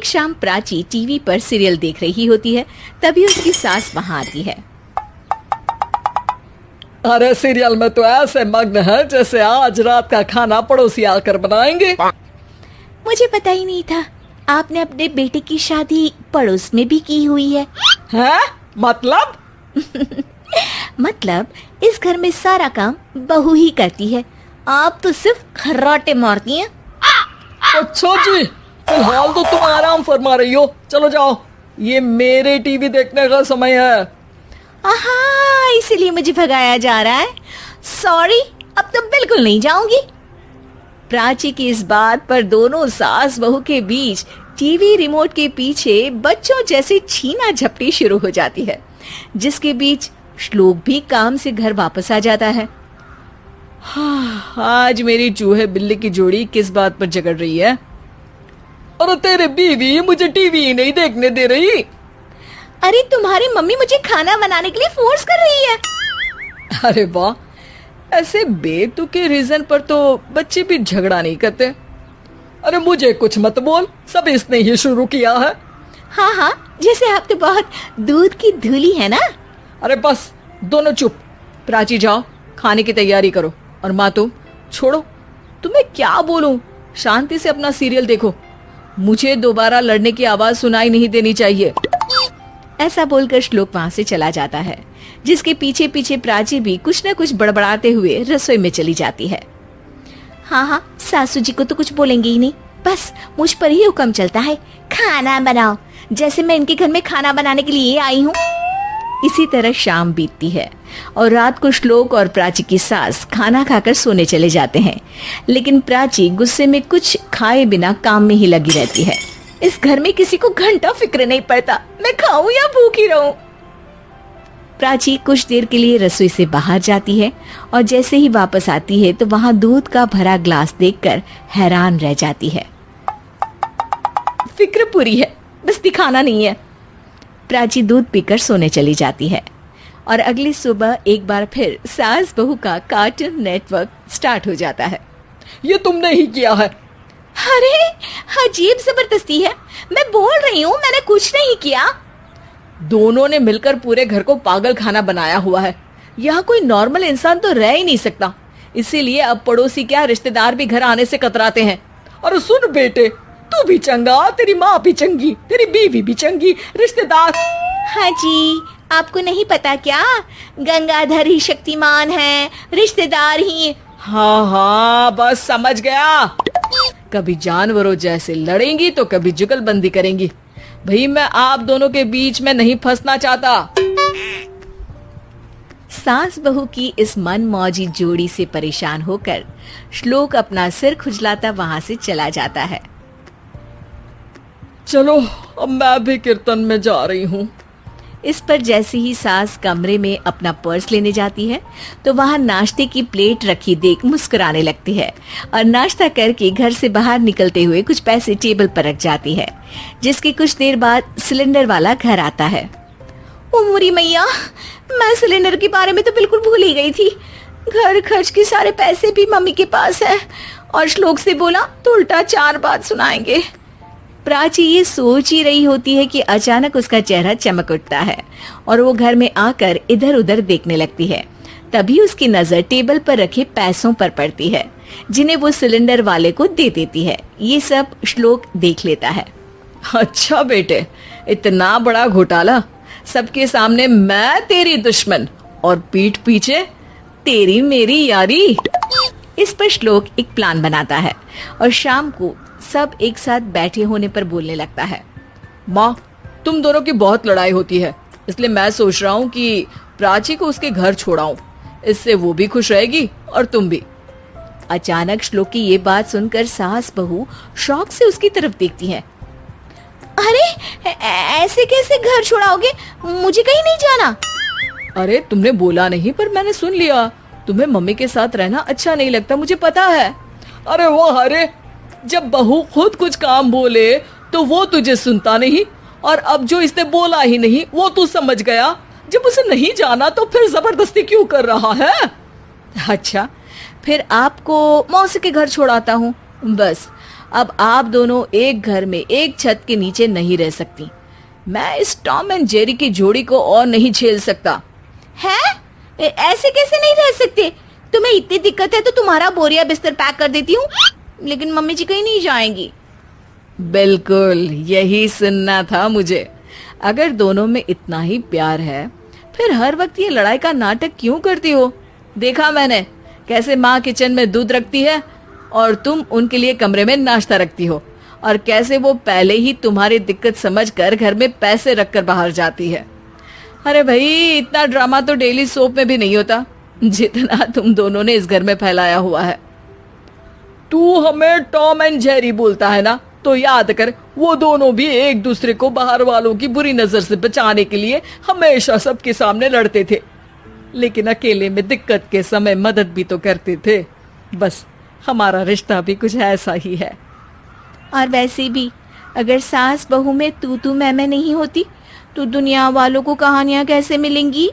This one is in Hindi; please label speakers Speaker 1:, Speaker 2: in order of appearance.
Speaker 1: एक शाम प्राची टीवी पर सीरियल देख रही होती है। तभी उसकी सास वहां आती है।
Speaker 2: अरे सीरियल में तो ऐसे मग्न है जैसे आज रात का खाना पड़ोसी आकर बनाएंगे।
Speaker 1: मुझे पता ही नहीं था आपने अपने बेटे की शादी पड़ोस में भी की हुई है।
Speaker 2: हैं? मतलब?
Speaker 1: मतलब इस घर में सारा काम बहू ही करती है, आप तो सिर्फ खर्राटे मारती हैं।
Speaker 2: अच्छा जी, फिलहाल तो तुम आराम फरमा रही हो, चलो जाओ, ये मेरे टीवी देखने का समय है।
Speaker 1: आहा, इसीलिए मुझे भगाया जा रहा है। सॉरी, अब तो बिल्कुल नहीं जाऊंगी। प्राची की इस बात पर दोनों सास बहू के बीच टीवी रिमोट के पीछे बच्चों जैसे छीना झपटी शुरू हो जाती है, जिसके बीच श्लोक भी काम से घर वापस आ जाता है।
Speaker 2: आज मेरी चूहे बिल्ली की जोड़ी किस बात पर झगड़ रही है? अरे तेरे बीवी मुझे टीवी ही नहीं देखने दे रही।
Speaker 1: अरे तुम्हारी मम्मी मुझे खाना बनाने के लिए फोर्स कर रही है।
Speaker 2: अरे वाह, ऐसे बेतुके रीजन पर तो बच्चे भी झगड़ा नहीं करते। अरे मुझे कुछ मत बोल, सब इसने ही शुरू किया है।
Speaker 1: हाँ हाँ, जैसे आप तो बहुत दूध की धूली है ना।
Speaker 2: अरे बस दोनों चुप। प्राची जाओ, खाने की तैयारी करो। और माँ तुम छोड़ो, तुम्हें क्या बोलूं, शांति से अपना सीरियल देखो, मुझे दोबारा लड़ने की आवाज सुनाई नहीं देनी चाहिए।
Speaker 1: ऐसा बोलकर श्लोक वहां से चला जाता है, जिसके पीछे पीछे प्राची भी कुछ न कुछ बड़बड़ाते हुए रसोई में चली जाती है। हाँ हाँ, सासू जी को तो कुछ बोलेंगे ही नहीं, बस मुझ पर ही हुक्म चलता है, खाना बनाओ, जैसे मैं इनके घर में खाना बनाने के लिए आई हूँ। इसी तरह शाम बीतती है और रात को श्लोक और प्राची की सास खाना खाकर सोने चले जाते हैं, लेकिन प्राची गुस्से में कुछ खाए बिना काम में ही लगी रहती है। इस घर में किसी को घंटा फिक्र नहीं पड़ता, मैं खाऊं या भूखी रहूं। प्राची कुछ देर के लिए रसोई से बाहर जाती है और जैसे ही वापस आती है तो वहां दूध का भरा ग्लास देखकर हैरान रह जाती है। फिक्र पूरी है, बस दिखाना नहीं है। प्राची दूध पीकर सोने चली जाती है और अगली सुबह एक बार फिर सास बहू का कार्टून नेटवर्क स्टार्ट हो जाता है।
Speaker 2: ये तुमने ही किया है।
Speaker 1: अरे अजीब जबरदस्ती है, मैं बोल रही हूँ मैंने कुछ नहीं किया।
Speaker 2: दोनों ने मिलकर पूरे घर को पागल खाना बनाया हुआ है। यहाँ कोई नॉर्मल इंसान तो रह ही नहीं सकता, इसीलिए अब पड़ोसी क्या रिश्तेदार भी घर आने से कतराते हैं। और सुन बेटे, तू भी चंगा, तेरी माँ भी चंगी, तेरी बीवी भी चंगी, रिश्तेदार।
Speaker 1: हाँ जी, आपको नहीं पता क्या, गंगाधर ही शक्तिमान है, रिश्तेदार ही।
Speaker 2: हाँ हाँ, बस समझ गया। कभी जानवरों जैसे लड़ेंगी तो कभी जुगलबंदी करेंगी। भाई मैं आप दोनों के बीच में नहीं फंसना चाहता।
Speaker 1: सास बहू की इस मनमौजी जोड़ी से परेशान होकर श्लोक अपना सिर खुजलाता वहां से चला जाता है।
Speaker 2: चलो अब मैं भी कीर्तन में जा रही हूँ।
Speaker 1: इस पर जैसे ही सास कमरे में अपना पर्स लेने जाती है तो वहां नाश्ते की प्लेट रखी देख मुस्कुराने लगती है और नाश्ता करके घर से बाहर निकलते हुए कुछ पैसे टेबल पर रख जाती है, जिसके कुछ देर बाद सिलेंडर वाला घर आता है। ओ मोरी मैया, मैं सिलेंडर के बारे में तो बिल्कुल भूल ही गई थी। घर खर्च के सारे पैसे भी मम्मी के पास है और श्लोक से बोला तो उल्टा 4 बात सुनाएंगे। प्राची ये सोच ही रही होती है कि अचानक उसका चेहरा चमक उठता है और वो घर में आकर इधर उधर देखने लगती है। तभी उसकी नजर टेबल पर रखे पैसों पर पड़ती है, जिन्हें वो सिलेंडर वाले को दे देती है। ये सब श्लोक देख लेता है।
Speaker 2: अच्छा बेटे, इतना बड़ा घोटाला, सबके सामने मैं तेरी दुश्मन और पीठ पीछे तेरी मेरी यारी।
Speaker 1: इस पर श्लोक एक प्लान बनाता है और शाम को सब एक साथ बैठे होने पर बोलने लगता है।
Speaker 2: माँ, तुम दोनों की बहुत लड़ाई होती है, इसलिए मैं सोच रहा हूँ कि प्राची को उसके घर छोड़ाऊं, इससे वो भी खुश रहेगी और तुम भी।
Speaker 1: अचानक श्लोक की ये बात सुनकर सास बहू शौक से उसकी तरफ देखती हैं। अरे ऐसे कैसे घर छोड़ाओगे, मुझे कहीं नहीं जाना।
Speaker 2: अरे तुमने बोला नहीं पर मैंने सुन लिया, तुम्हें मम्मी के साथ रहना अच्छा नहीं लगता, मुझे पता है। अरे वो, अरे जब बहू खुद कुछ काम बोले तो वो तुझे सुनता नहीं, और अब जो इसने बोला ही नहीं वो तू समझ गया। जब उसे नहीं जाना तो फिर जबरदस्ती क्यों कर रहा है?
Speaker 1: अच्छा, फिर आपको मौसी के घर छोड़ाता हूँ, बस
Speaker 2: अब आप दोनों एक घर में एक छत के नीचे नहीं रह सकती। मैं इस टॉम एंड जेरी की जोड़ी को और नहीं झेल सकता।
Speaker 1: है? ऐसे कैसे नहीं रह सकते? तुम्हें इतनी दिक्कत है तो तुम्हारा बोरिया बिस्तर पैक कर देती हूँ, लेकिन मम्मी जी कहीं नहीं जाएंगी।
Speaker 2: बिल्कुल यही सुनना था मुझे। अगर दोनों में इतना ही प्यार है फिर हर वक्त ये लड़ाई का नाटक क्यों करती हो? देखा मैंने कैसे माँ किचन में दूध रखती है और तुम उनके लिए कमरे में नाश्ता रखती हो, और कैसे वो पहले ही तुम्हारी दिक्कत समझकर घर में पैसे रखकर बाहर जाती है। अरे भाई, इतना ड्रामा तो डेली सोप में भी नहीं होता जितना तुम दोनों ने इस घर में फैलाया हुआ है। तू हमें टॉम एंड जेरी बोलता है ना, तो याद कर वो दोनों भी एक दूसरे को बाहर वालों की बुरी नजर से बचाने के लिए हमेशा सबके सामने लड़ते थे, लेकिन अकेले में दिक्कत के समय मदद भी तो करते थे। बस हमारा रिश्ता भी कुछ ऐसा ही है।
Speaker 1: और वैसे भी अगर सास बहू में तू मैं नहीं होती तो दुनिया वालों को कहानियां कैसे मिलेंगी?